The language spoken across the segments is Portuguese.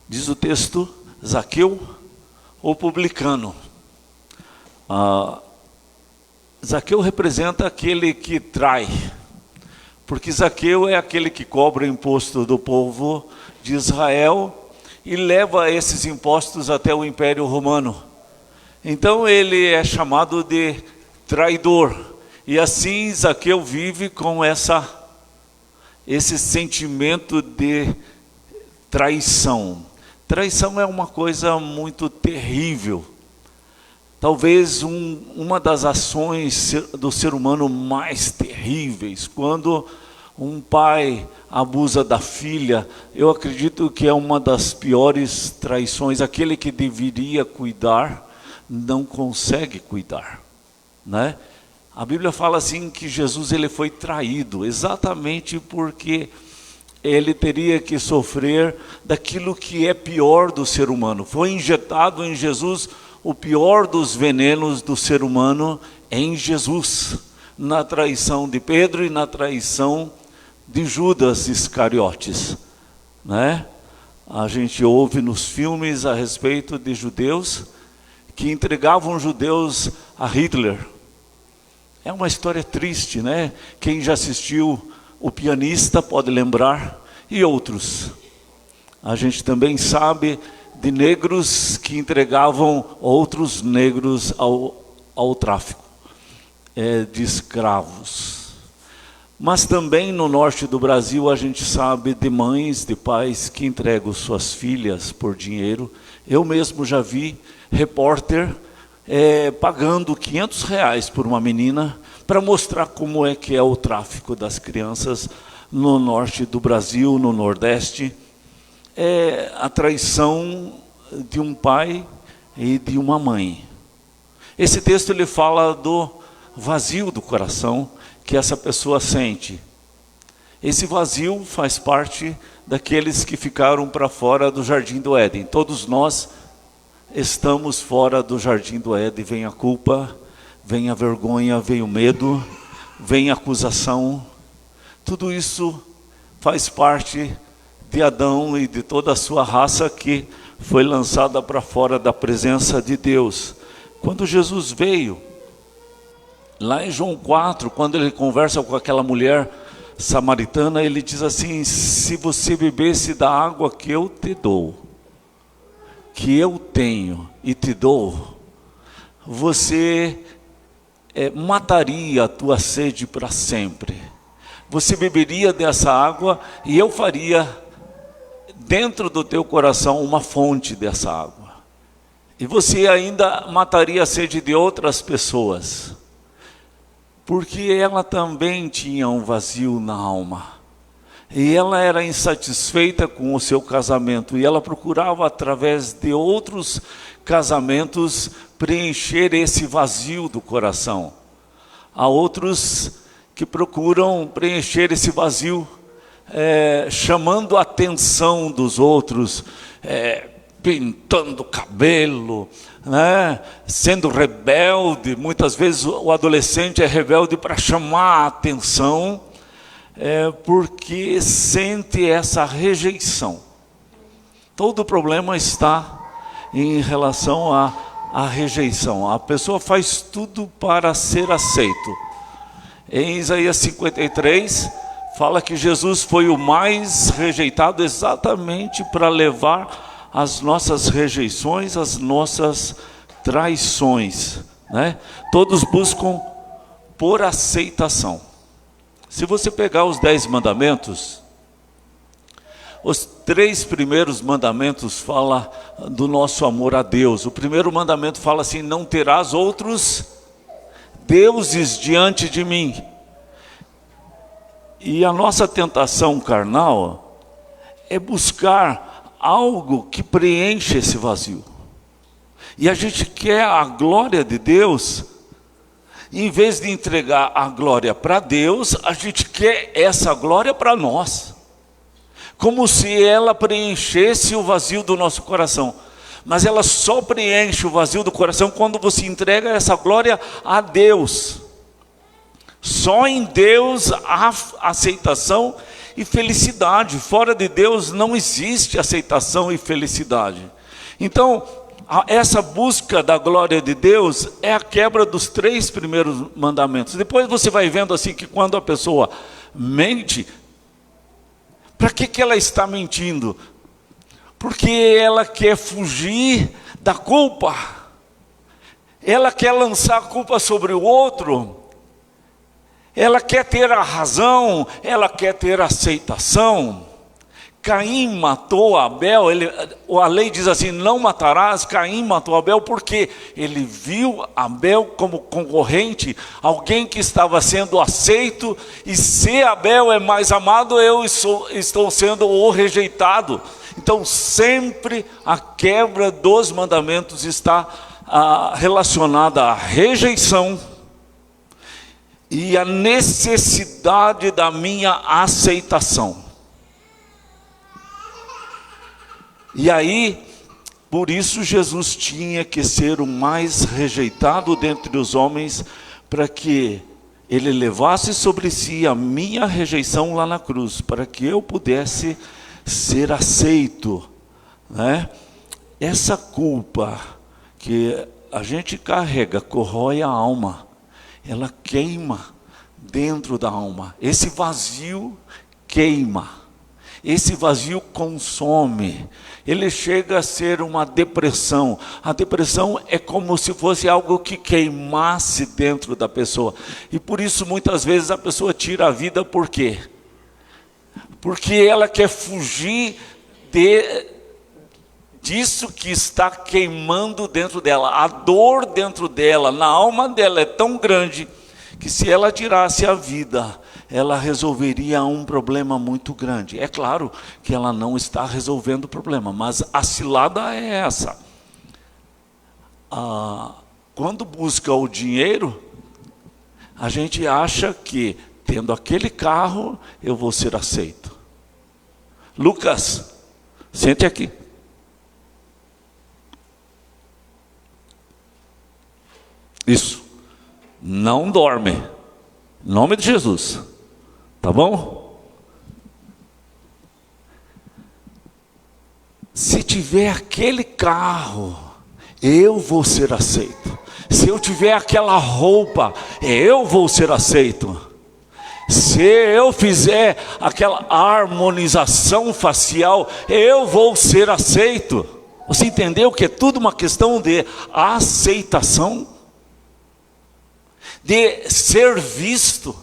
Diz o texto, Zaqueu, o publicano. Zaqueu representa aquele que trai, porque Zaqueu é aquele que cobra o imposto do povo de Israel e leva esses impostos até o Império Romano. Então ele é chamado de traidor, e assim Zaqueu vive com esse sentimento de traição. Traição é uma coisa muito terrível. Talvez uma das ações do ser humano mais terríveis, quando um pai abusa da filha, eu acredito que é uma das piores traições. Aquele que deveria cuidar, não consegue cuidar, né? A Bíblia fala assim que Jesus ele foi traído, exatamente porque ele teria que sofrer daquilo que é pior do ser humano. Foi injetado em Jesus o pior dos venenos do ser humano, em Jesus, na traição de Pedro e na traição de Judas Iscariotes, né? A gente ouve nos filmes a respeito de judeus que entregavam judeus a Hitler. É uma história triste, né? Quem já assistiu O Pianista pode lembrar, e outros. A gente também sabe de negros que entregavam outros negros ao tráfico de escravos. Mas também no norte do Brasil a gente sabe de mães, de pais que entregam suas filhas por dinheiro. Eu mesmo já vi repórter pagando R$500 por uma menina para mostrar como é que é o tráfico das crianças no norte do Brasil, no Nordeste. É a traição de um pai e de uma mãe. Esse texto ele fala do vazio do coração que essa pessoa sente. Esse vazio faz parte daqueles que ficaram para fora do jardim do Éden. Todos nós estamos fora do jardim do Éden. Vem a culpa, vem a vergonha, vem o medo, vem a acusação. Tudo isso faz parte de Adão e de toda a sua raça que foi lançada para fora da presença de Deus. Quando Jesus veio, lá em João 4, quando ele conversa com aquela mulher samaritana, ele diz assim: se você bebesse da água que eu te dou, que eu tenho e te dou, você mataria a tua sede para sempre. Você beberia dessa água e eu faria dentro do teu coração uma fonte dessa água. E você ainda mataria a sede de outras pessoas, porque ela também tinha um vazio na alma. E ela era insatisfeita com o seu casamento, e ela procurava através de outros casamentos preencher esse vazio do coração. Há outros que procuram preencher esse vazio chamando a atenção dos outros, pintando o cabelo, né? Sendo rebelde. Muitas vezes o adolescente é rebelde para chamar a atenção, porque sente essa rejeição. Todo o problema está em relação à rejeição. A pessoa faz tudo para ser aceito. Em Isaías 53, fala que Jesus foi o mais rejeitado exatamente para levar as nossas rejeições, as nossas traições, né? Todos buscam por aceitação. Se você pegar os 10 mandamentos, os 3 primeiros mandamentos falam do nosso amor a Deus. O primeiro mandamento fala assim: não terás outros deuses diante de mim. E a nossa tentação carnal é buscar algo que preenche esse vazio. E a gente quer a glória de Deus. Em vez de entregar a glória para Deus, a gente quer essa glória para nós, como se ela preenchesse o vazio do nosso coração. Mas ela só preenche o vazio do coração quando você entrega essa glória a Deus. Só em Deus há aceitação e felicidade. Fora de Deus não existe aceitação e felicidade. Então, essa busca da glória de Deus é a quebra dos 3 primeiros mandamentos. Depois você vai vendo assim que quando a pessoa mente, para que ela está mentindo? Porque ela quer fugir da culpa. Ela quer lançar a culpa sobre o outro. Ela quer ter a razão, ela quer ter a aceitação. Caim matou Abel, a lei diz assim, não matarás. Caim matou Abel porque ele viu Abel como concorrente, alguém que estava sendo aceito, e se Abel é mais amado, eu estou sendo o rejeitado. Então sempre a quebra dos mandamentos está relacionada à rejeição e à necessidade da minha aceitação. E aí, por isso Jesus tinha que ser o mais rejeitado dentre os homens, para que ele levasse sobre si a minha rejeição lá na cruz, para que eu pudesse ser aceito, né? Essa culpa que a gente carrega, corrói a alma, ela queima dentro da alma. Esse vazio queima. Esse vazio consome, ele chega a ser uma depressão. A depressão é como se fosse algo que queimasse dentro da pessoa. E por isso muitas vezes a pessoa tira a vida, por quê? Porque ela quer fugir disso que está queimando dentro dela. A dor dentro dela, na alma dela é tão grande, que se ela tirasse a vida, ela resolveria um problema muito grande. É claro que ela não está resolvendo o problema, mas a cilada é essa. Quando busca o dinheiro, a gente acha que tendo aquele carro, eu vou ser aceito. Lucas, sente aqui. Isso. Não dorme. Em nome de Jesus. Tá bom? Se tiver aquele carro, eu vou ser aceito. Se eu tiver aquela roupa, eu vou ser aceito. Se eu fizer aquela harmonização facial, eu vou ser aceito. Você entendeu que é tudo uma questão de aceitação? De ser visto.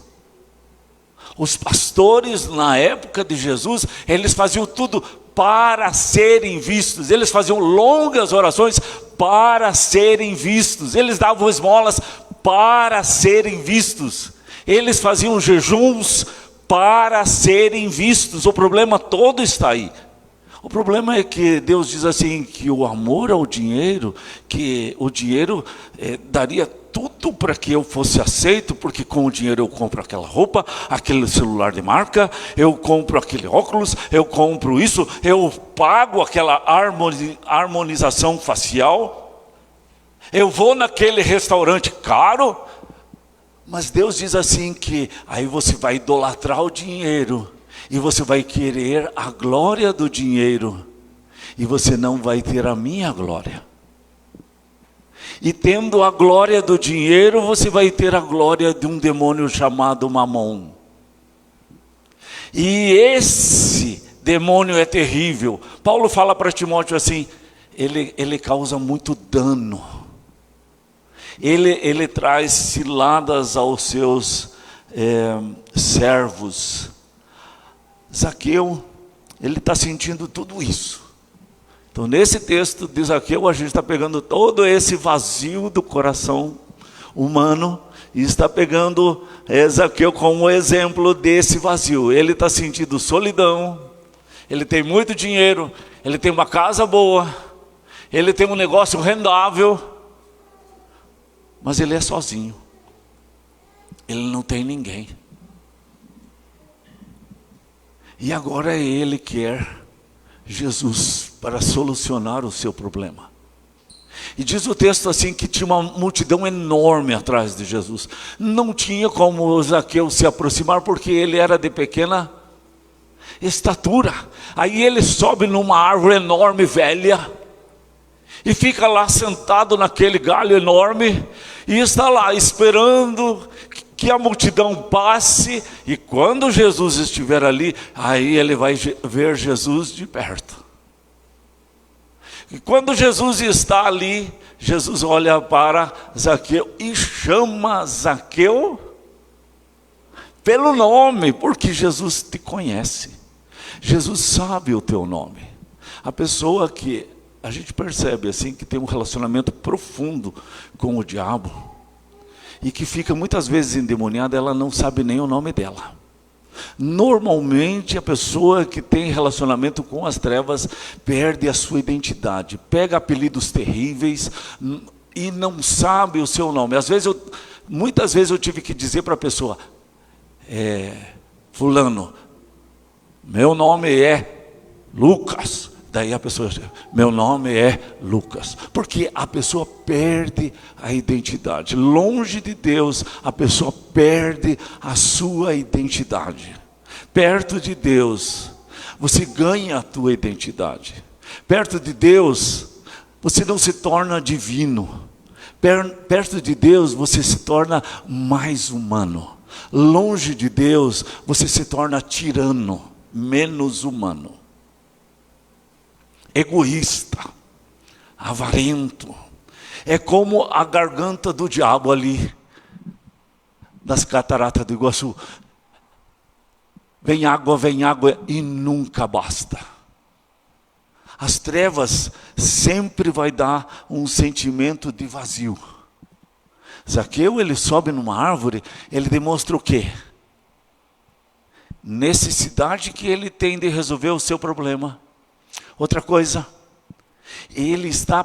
Os pastores na época de Jesus, eles faziam tudo para serem vistos. Eles faziam longas orações para serem vistos. Eles davam esmolas para serem vistos. Eles faziam jejuns para serem vistos. O problema todo está aí. O problema é que Deus diz assim, que o amor ao dinheiro, que o dinheiro daria tudo para que eu fosse aceito, porque com o dinheiro eu compro aquela roupa, aquele celular de marca, eu compro aquele óculos, eu compro isso, eu pago aquela harmonização facial, eu vou naquele restaurante caro. Mas Deus diz assim que aí você vai idolatrar o dinheiro, e você vai querer a glória do dinheiro, e você não vai ter a minha glória. E tendo a glória do dinheiro, você vai ter a glória de um demônio chamado Mamon. E esse demônio é terrível. Paulo fala para Timóteo assim, ele causa muito dano. Ele traz ciladas aos seus servos. Zaqueu, ele está sentindo tudo isso. Então nesse texto de Zaqueu, a gente está pegando todo esse vazio do coração humano e está pegando Zaqueu como exemplo desse vazio. Ele está sentindo solidão, ele tem muito dinheiro, ele tem uma casa boa, ele tem um negócio rendável, mas ele é sozinho, ele não tem ninguém. E agora ele quer Jesus para solucionar o seu problema. E diz o texto assim que tinha uma multidão enorme atrás de Jesus. Não tinha como Zaqueu se aproximar porque ele era de pequena estatura. Aí ele sobe numa árvore enorme, velha, e fica lá sentado naquele galho enorme, e está lá esperando que a multidão passe, e quando Jesus estiver ali, aí ele vai ver Jesus de perto. E quando Jesus está ali, Jesus olha para Zaqueu e chama Zaqueu pelo nome, porque Jesus te conhece. Jesus sabe o teu nome. A pessoa que a gente percebe assim que tem um relacionamento profundo com o diabo e que fica muitas vezes endemoniada, ela não sabe nem o nome dela. Normalmente a pessoa que tem relacionamento com as trevas perde a sua identidade, pega apelidos terríveis e não sabe o seu nome. Muitas vezes eu tive que dizer para a pessoa, fulano, meu nome é Lucas. Daí a pessoa diz, meu nome é Lucas. Porque a pessoa perde a identidade. Longe de Deus, a pessoa perde a sua identidade. Perto de Deus, você ganha a tua identidade. Perto de Deus, você não se torna divino. Perto de Deus, você se torna mais humano. Longe de Deus, você se torna tirano, menos humano. Egoísta, avarento. É como a garganta do diabo ali, das cataratas do Iguaçu. Vem água e nunca basta. As trevas sempre vai dar um sentimento de vazio. Zaqueu, ele sobe numa árvore, ele demonstra o quê? Necessidade que ele tem de resolver o seu problema. Outra coisa, ele está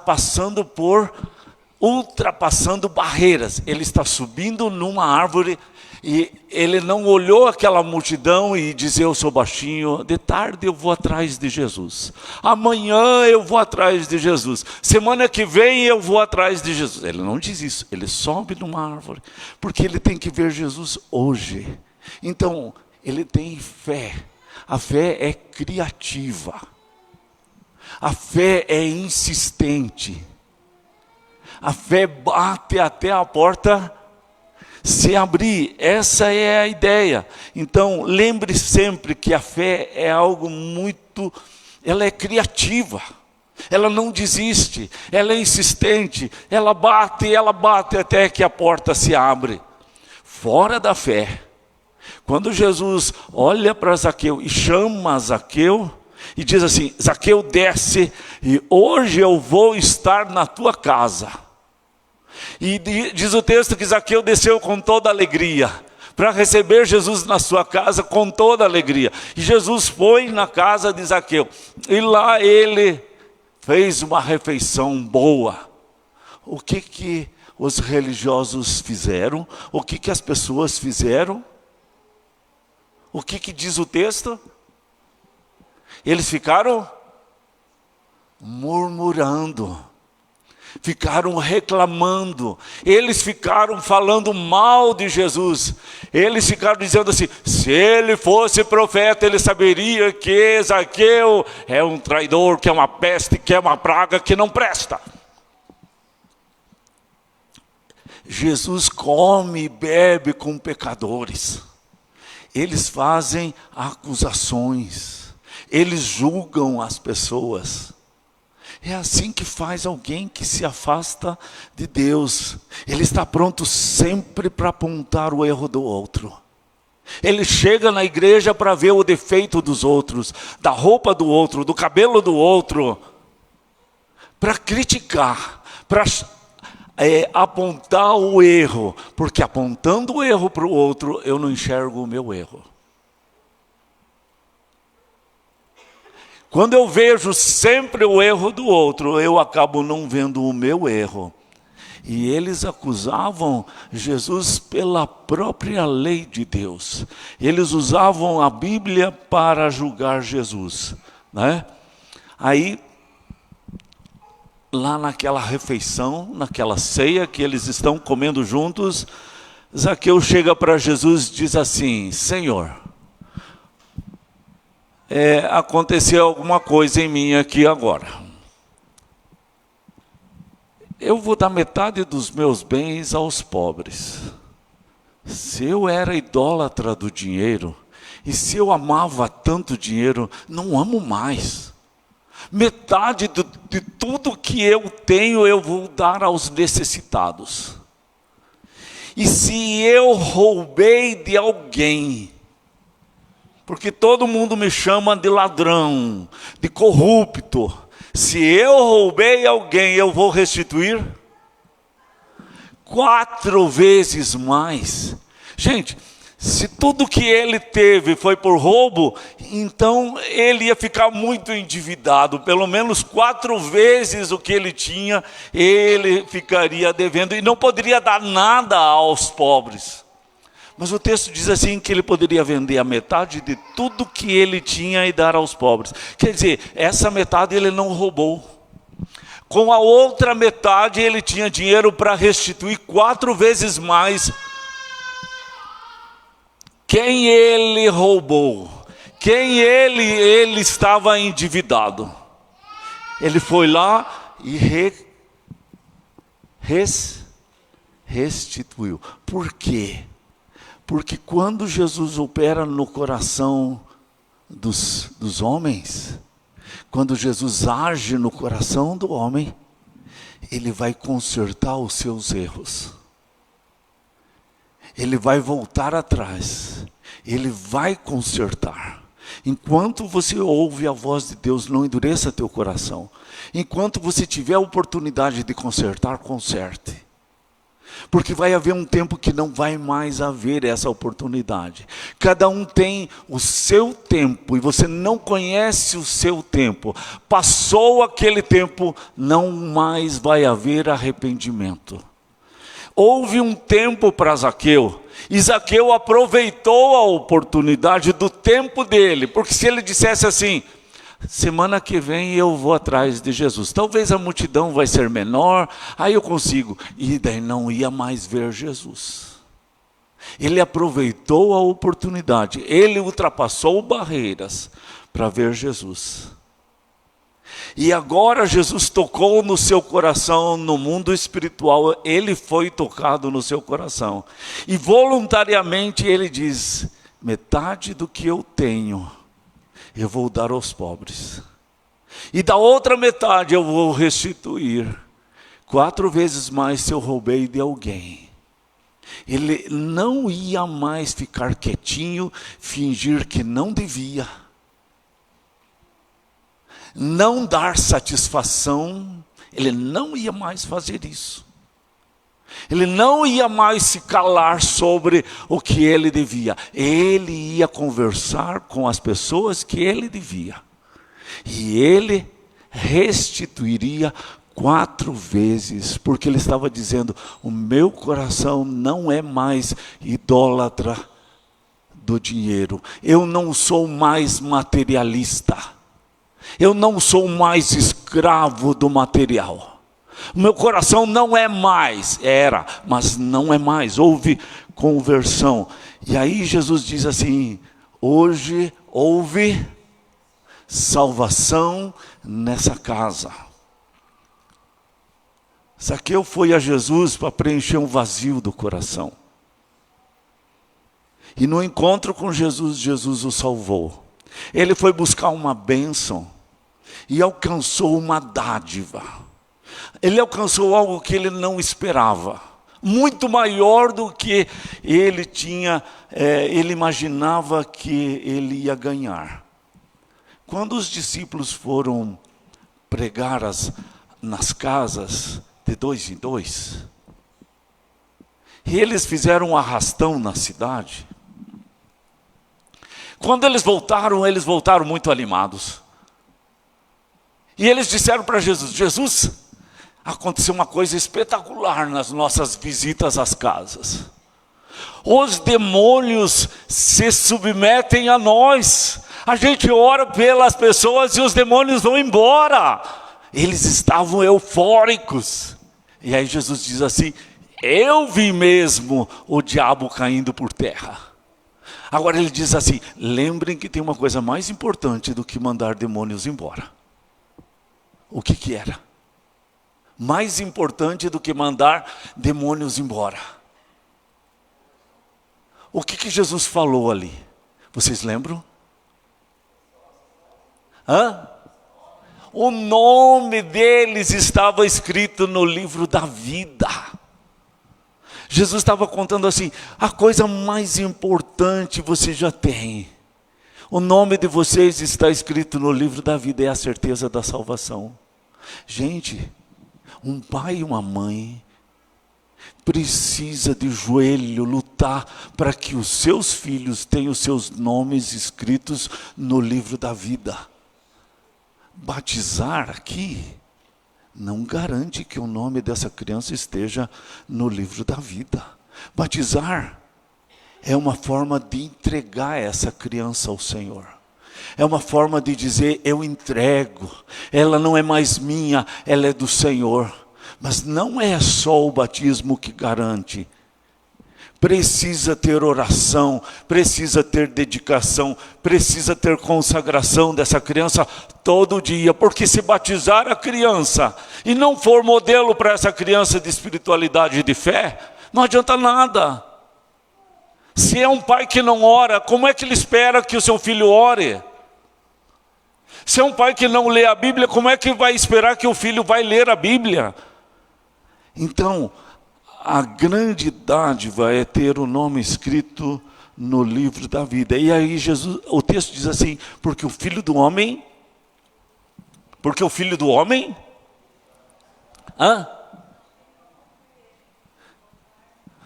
ultrapassando barreiras. Ele está subindo numa árvore e ele não olhou aquela multidão e disse, eu sou baixinho, de tarde eu vou atrás de Jesus. Amanhã eu vou atrás de Jesus. Semana que vem eu vou atrás de Jesus. Ele não diz isso, ele sobe numa árvore, porque ele tem que ver Jesus hoje. Então, ele tem fé. A fé é criativa. A fé é insistente. A fé bate até a porta se abrir. Essa é a ideia. Então, lembre sempre que a fé é algo ela é criativa. Ela não desiste, ela é insistente. Ela bate até que a porta se abre. Fora da fé, quando Jesus olha para Zaqueu e chama Zaqueu, e diz assim, Zaqueu, desce, e hoje eu vou estar na tua casa. E diz o texto que Zaqueu desceu com toda alegria, para receber Jesus na sua casa com toda alegria. E Jesus foi na casa de Zaqueu, e lá ele fez uma refeição boa. O que os religiosos fizeram? O que as pessoas fizeram? O que diz o texto? Eles ficaram murmurando, ficaram reclamando, eles ficaram falando mal de Jesus, eles ficaram dizendo assim, se ele fosse profeta, ele saberia que Zaqueu é um traidor, que é uma peste, que é uma praga, que não presta. Jesus come e bebe com pecadores, eles fazem acusações, eles julgam as pessoas. É assim que faz alguém que se afasta de Deus. Ele está pronto sempre para apontar o erro do outro. Ele chega na igreja para ver o defeito dos outros, da roupa do outro, do cabelo do outro, para criticar, para apontar o erro, porque apontando o erro para o outro, eu não enxergo o meu erro. Quando eu vejo sempre o erro do outro, eu acabo não vendo o meu erro. E eles acusavam Jesus pela própria lei de Deus. Eles usavam a Bíblia para julgar Jesus, né? Aí, lá naquela refeição, naquela ceia que eles estão comendo juntos, Zaqueu chega para Jesus e diz assim, Senhor, aconteceu alguma coisa em mim aqui agora. Eu vou dar metade dos meus bens aos pobres. Se eu era idólatra do dinheiro, e se eu amava tanto dinheiro, não amo mais. Metade de tudo que eu tenho, eu vou dar aos necessitados. E se eu roubei de alguém, porque todo mundo me chama de ladrão, de corrupto, se eu roubei alguém, eu vou restituir 4 vezes mais. Gente, se tudo que ele teve foi por roubo, então ele ia ficar muito endividado. Pelo menos 4 vezes o que ele tinha, ele ficaria devendo e não poderia dar nada aos pobres. Mas o texto diz assim que ele poderia vender a metade de tudo que ele tinha e dar aos pobres. Quer dizer, essa metade ele não roubou. Com a outra metade ele tinha dinheiro para restituir 4 vezes mais. Quem ele roubou? Quem ele estava endividado? Ele foi lá e restituiu. Por quê? Porque quando Jesus opera no coração dos homens, quando Jesus age no coração do homem, ele vai consertar os seus erros. Ele vai voltar atrás. Ele vai consertar. Enquanto você ouve a voz de Deus, não endureça teu coração. Enquanto você tiver a oportunidade de consertar, conserte. Porque vai haver um tempo que não vai mais haver essa oportunidade. Cada um tem o seu tempo e você não conhece o seu tempo. Passou aquele tempo, não mais vai haver arrependimento. Houve um tempo para Zaqueu, e Zaqueu aproveitou a oportunidade do tempo dele, porque se ele dissesse assim, semana que vem eu vou atrás de Jesus, talvez a multidão vai ser menor, aí eu consigo, e daí não ia mais ver Jesus. Ele aproveitou a oportunidade, ele ultrapassou barreiras para ver Jesus. E agora Jesus tocou no seu coração, no mundo espiritual, ele foi tocado no seu coração. E voluntariamente ele diz, metade do que eu tenho, eu vou dar aos pobres. E da outra metade eu vou restituir 4 vezes mais se eu roubei de alguém. Ele não ia mais ficar quietinho, fingir que não devia. Não dar satisfação, ele não ia mais fazer isso. Ele não ia mais se calar sobre o que ele devia. Ele ia conversar com as pessoas que ele devia. E ele restituiria 4 vezes, porque ele estava dizendo, o meu coração não é mais idólatra do dinheiro. Eu não sou mais materialista. Eu não sou mais escravo do material. O meu coração não é mais, era, mas não é mais. Houve conversão. E aí Jesus diz assim, hoje houve salvação nessa casa. Zaqueu foi a Jesus para preencher um vazio do coração. E no encontro com Jesus, Jesus o salvou. Ele foi buscar uma bênção e alcançou uma dádiva. Ele alcançou algo que ele não esperava, muito maior do que ele tinha, ele imaginava que ele ia ganhar. Quando os discípulos foram pregar nas casas de 2 em 2, e eles fizeram um arrastão na cidade, quando eles voltaram muito animados. E eles disseram para Jesus, Jesus, aconteceu uma coisa espetacular nas nossas visitas às casas. Os demônios se submetem a nós. A gente ora pelas pessoas e os demônios vão embora. Eles estavam eufóricos. E aí Jesus diz assim, eu vi mesmo o diabo caindo por terra. Agora ele diz assim: lembrem que tem uma coisa mais importante do que mandar demônios embora. O que era? Mais importante do que mandar demônios embora. O que Jesus falou ali? Vocês lembram? O nome deles estava escrito no livro da vida. Jesus estava contando assim: a coisa mais importante você já tem. O nome de vocês está escrito no livro da vida, é a certeza da salvação. Gente, um pai e uma mãe precisa de joelho lutar para que os seus filhos tenham os seus nomes escritos no livro da vida. Batizar aqui não garante que o nome dessa criança esteja no livro da vida. Batizar é uma forma de entregar essa criança ao Senhor. É uma forma de dizer: eu entrego, ela não é mais minha, ela é do Senhor. Mas não é só o batismo que garante. Precisa ter oração, precisa ter dedicação, precisa ter consagração dessa criança todo dia. Porque se batizar a criança e não for modelo para essa criança de espiritualidade e de fé, não adianta nada. Se é um pai que não ora, como é que ele espera que o seu filho ore? Se é um pai que não lê a Bíblia, como é que vai esperar que o filho vai ler a Bíblia? Então, a grande dádiva é ter o nome escrito no livro da vida. E aí Jesus, o texto diz assim: porque o filho do homem,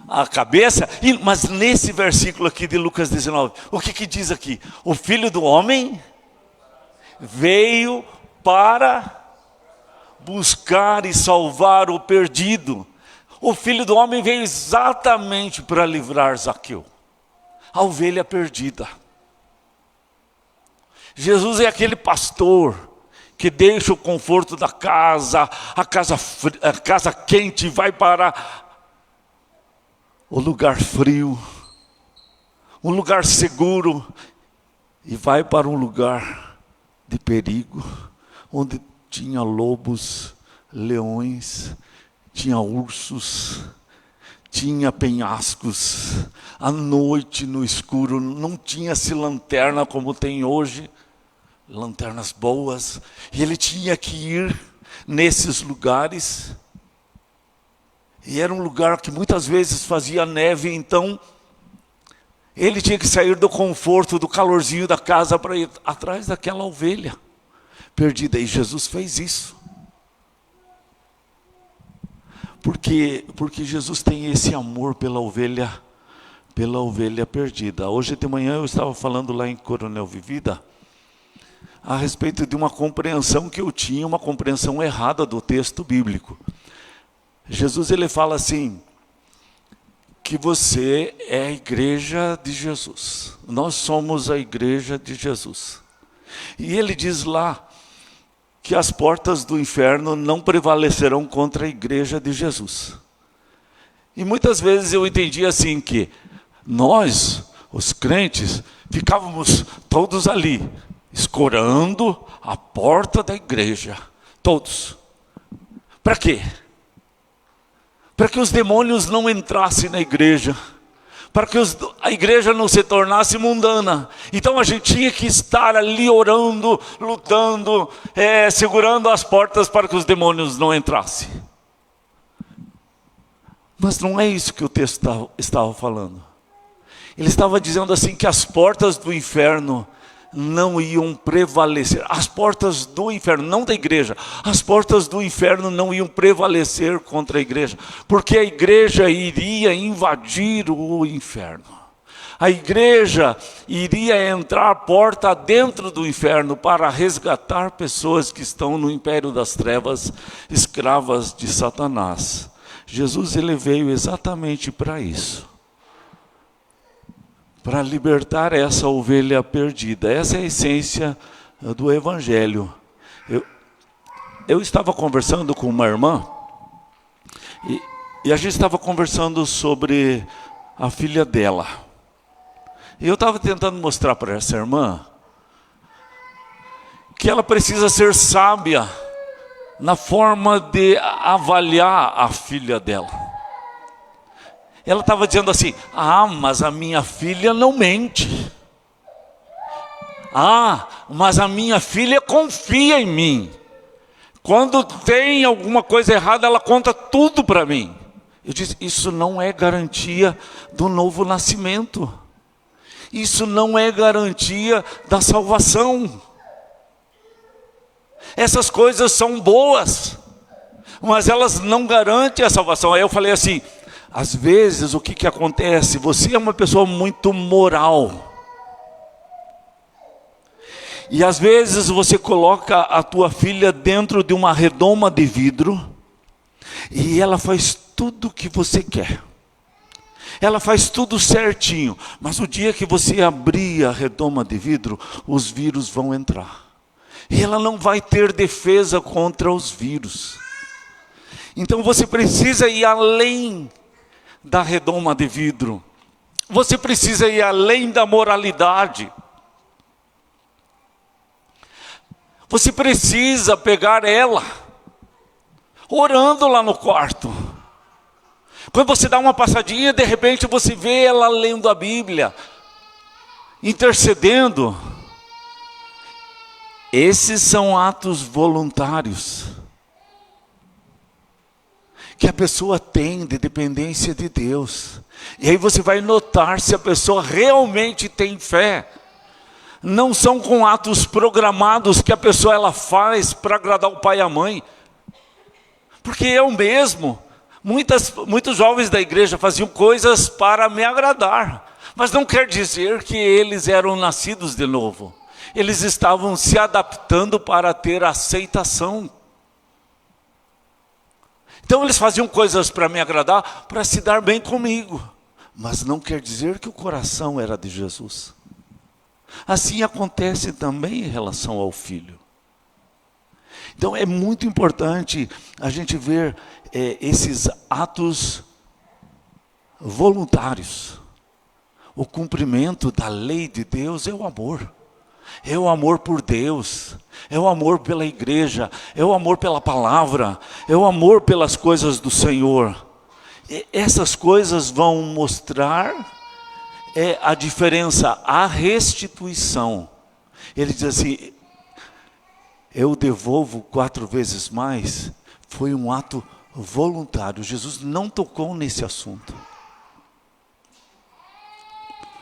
a cabeça, mas nesse versículo aqui de Lucas 19, o que diz aqui? O filho do homem veio para buscar e salvar o perdido. O filho do homem veio exatamente para livrar Zaqueu, a ovelha perdida. Jesus é aquele pastor que deixa o conforto da casa, a casa quente, vai para o lugar frio, um lugar seguro, e vai para um lugar de perigo, onde tinha lobos, leões, tinha ursos, tinha penhascos. À noite, no escuro, não tinha-se lanterna como tem hoje, lanternas boas. E ele tinha que ir nesses lugares. E era um lugar que muitas vezes fazia neve, então ele tinha que sair do conforto, do calorzinho da casa para ir atrás daquela ovelha perdida. E Jesus fez isso. Porque Jesus tem esse amor pela ovelha perdida. Hoje de manhã eu estava falando lá em Coronel Vivida a respeito de uma compreensão que eu tinha, uma compreensão errada do texto bíblico. Jesus, ele fala assim, que você é a igreja de Jesus. Nós somos a igreja de Jesus. E ele diz lá que as portas do inferno não prevalecerão contra a igreja de Jesus. E muitas vezes eu entendi assim que nós, os crentes, ficávamos todos ali, escorando a porta da igreja. Todos. Para quê? Para que os demônios não entrassem na igreja. Para que a igreja não se tornasse mundana. Então a gente tinha que estar ali orando, lutando, segurando as portas para que os demônios não entrassem. Mas não é isso que o texto estava falando. Ele estava dizendo assim que as portas do inferno não iam prevalecer. As portas do inferno, não da igreja, as portas do inferno não iam prevalecer contra a igreja, porque a igreja iria invadir o inferno. A igreja iria entrar porta dentro do inferno para resgatar pessoas que estão no império das trevas, escravas de Satanás. Jesus, ele veio exatamente para isso. Para libertar essa ovelha perdida. Essa é a essência do Evangelho. Eu estava conversando com uma irmã, e a gente estava conversando sobre a filha dela. E eu estava tentando mostrar para essa irmã que ela precisa ser sábia na forma de avaliar a filha dela. Ela estava dizendo assim: mas a minha filha não mente. Mas a minha filha confia em mim. Quando tem alguma coisa errada, ela conta tudo para mim. Eu disse: isso não é garantia do novo nascimento. Isso não é garantia da salvação. Essas coisas são boas, mas elas não garantem a salvação. Aí eu falei assim: às vezes o que acontece? Você é uma pessoa muito moral. E às vezes você coloca a tua filha dentro de uma redoma de vidro e ela faz tudo o que você quer. Ela faz tudo certinho, mas o dia que você abrir a redoma de vidro, os vírus vão entrar. E ela não vai ter defesa contra os vírus. Então você precisa ir além da redoma de vidro. Você precisa ir além da moralidade. Você precisa pegar ela orando lá no quarto. Quando você dá uma passadinha, de repente você vê ela lendo a Bíblia, intercedendo. Esses são atos voluntários que a pessoa tem de dependência de Deus. E aí você vai notar se a pessoa realmente tem fé. Não são com atos programados que a pessoa ela faz para agradar o pai e a mãe. Porque eu mesmo, muitos jovens da igreja faziam coisas para me agradar. Mas não quer dizer que eles eram nascidos de novo. Eles estavam se adaptando para ter aceitação. Então eles faziam coisas para me agradar, para se dar bem comigo. Mas não quer dizer que o coração era de Jesus. Assim acontece também em relação ao filho. Então é muito importante a gente ver esses atos voluntários. O cumprimento da lei de Deus é o amor. É o amor por Deus, é o amor pela igreja, é o amor pela palavra, é o amor pelas coisas do Senhor. E essas coisas vão mostrar a diferença, a restituição. Ele diz assim: eu devolvo 4 vezes mais. Foi um ato voluntário. Jesus não tocou nesse assunto.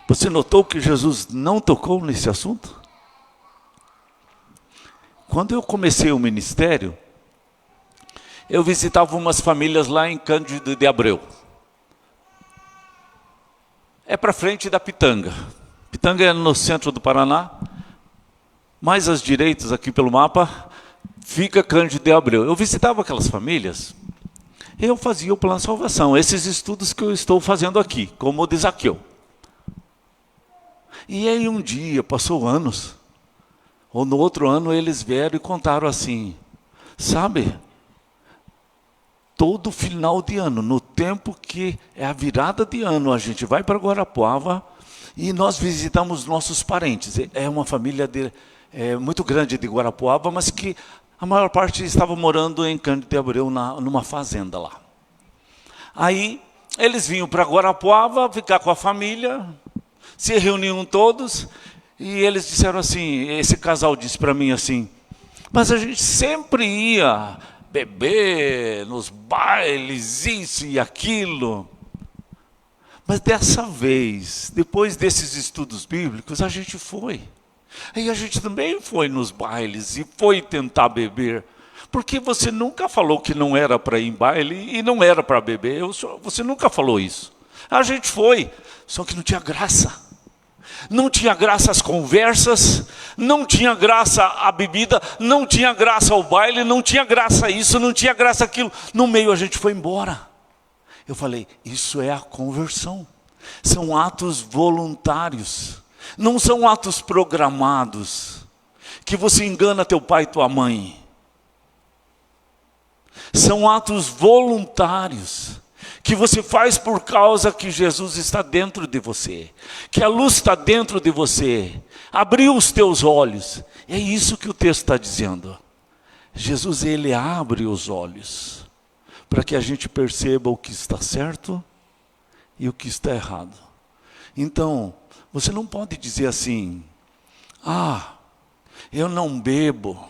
Você notou que Jesus não tocou nesse assunto? Quando eu comecei o ministério, eu visitava umas famílias lá em Cândido de Abreu. É para frente da Pitanga. Pitanga é no centro do Paraná. Mais às direitas aqui pelo mapa, fica Cândido de Abreu. Eu visitava aquelas famílias, eu fazia o plano de salvação. Esses estudos que eu estou fazendo aqui, como o de Zaqueu. E aí um dia, passou anos, ou no outro ano eles vieram e contaram assim: sabe, todo final de ano, no tempo que é a virada de ano, a gente vai para Guarapuava e nós visitamos nossos parentes. É uma família muito grande de Guarapuava, mas que a maior parte estava morando em Cândido de Abreu, numa fazenda lá. Aí eles vinham para Guarapuava ficar com a família, se reuniam todos, e eles disseram assim, esse casal disse para mim assim: mas a gente sempre ia beber nos bailes, isso e aquilo. Mas dessa vez, depois desses estudos bíblicos, a gente foi. Aí a gente também foi nos bailes e foi tentar beber. Porque você nunca falou que não era para ir em baile e não era para beber. Você nunca falou isso. A gente foi, só que não tinha graça. Não tinha graça as conversas, não tinha graça a bebida, não tinha graça o baile, não tinha graça isso, não tinha graça aquilo. No meio a gente foi embora. Eu falei, isso é a conversão. São atos voluntários. Não são atos programados, que você engana teu pai e tua mãe. São atos voluntários, que você faz por causa que Jesus está dentro de você, que a luz está dentro de você, abriu os teus olhos. É isso que o texto está dizendo. Jesus, ele abre os olhos para que a gente perceba o que está certo e o que está errado. Então, você não pode dizer assim: eu não bebo,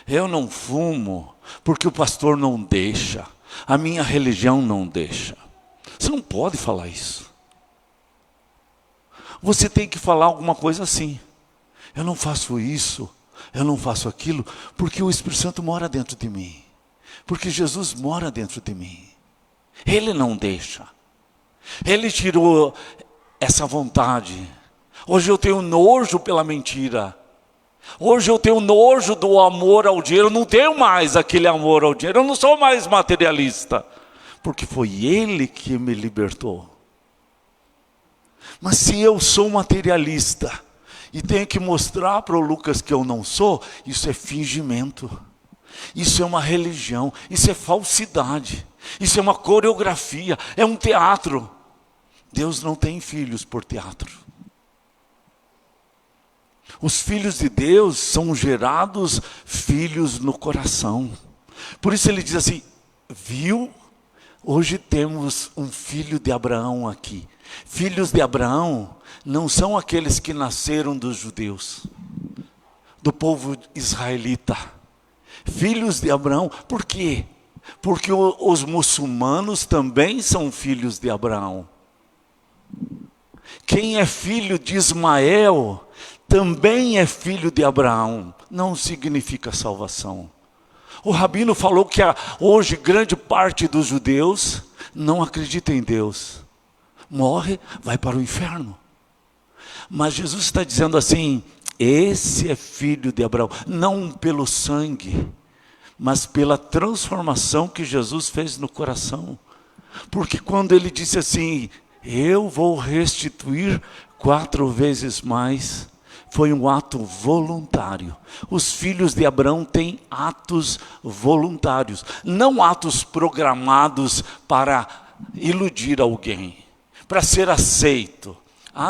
eu não fumo, porque o pastor não deixa, a minha religião não deixa. Você não pode falar isso. Você tem que falar alguma coisa assim: eu não faço isso, eu não faço aquilo, porque o Espírito Santo mora dentro de mim. Porque Jesus mora dentro de mim. Ele não deixa. Ele tirou essa vontade. Hoje eu tenho nojo pela mentira. Hoje eu tenho nojo do amor ao dinheiro. Eu não tenho mais aquele amor ao dinheiro. Eu não sou mais materialista. Porque foi Ele que me libertou. Mas se eu sou materialista e tenho que mostrar para o Lucas que eu não sou, isso é fingimento. Isso é uma religião, isso é falsidade, isso é uma coreografia, é um teatro. Deus não tem filhos por teatro. Os filhos de Deus são gerados filhos no coração. Por isso ele diz assim: viu? Hoje temos um filho de Abraão aqui. Filhos de Abraão não são aqueles que nasceram dos judeus, do povo israelita. Filhos de Abraão, por quê? Porque os muçulmanos também são filhos de Abraão. Quem é filho de Ismael também é filho de Abraão. Não significa salvação. O rabino falou que hoje grande parte dos judeus não acredita em Deus. Morre, vai para o inferno. Mas Jesus está dizendo assim: esse é filho de Abraão, não pelo sangue, mas pela transformação que Jesus fez no coração. Porque quando ele disse assim: eu vou restituir 4 vezes mais, foi um ato voluntário. Os filhos de Abraão têm atos voluntários, não atos programados para iludir alguém, para ser aceito.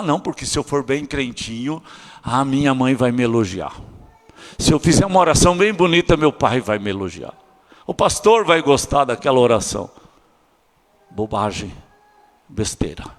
Não, porque se eu for bem crentinho, a minha mãe vai me elogiar. Se eu fizer uma oração bem bonita, meu pai vai me elogiar. O pastor vai gostar daquela oração. Bobagem, besteira.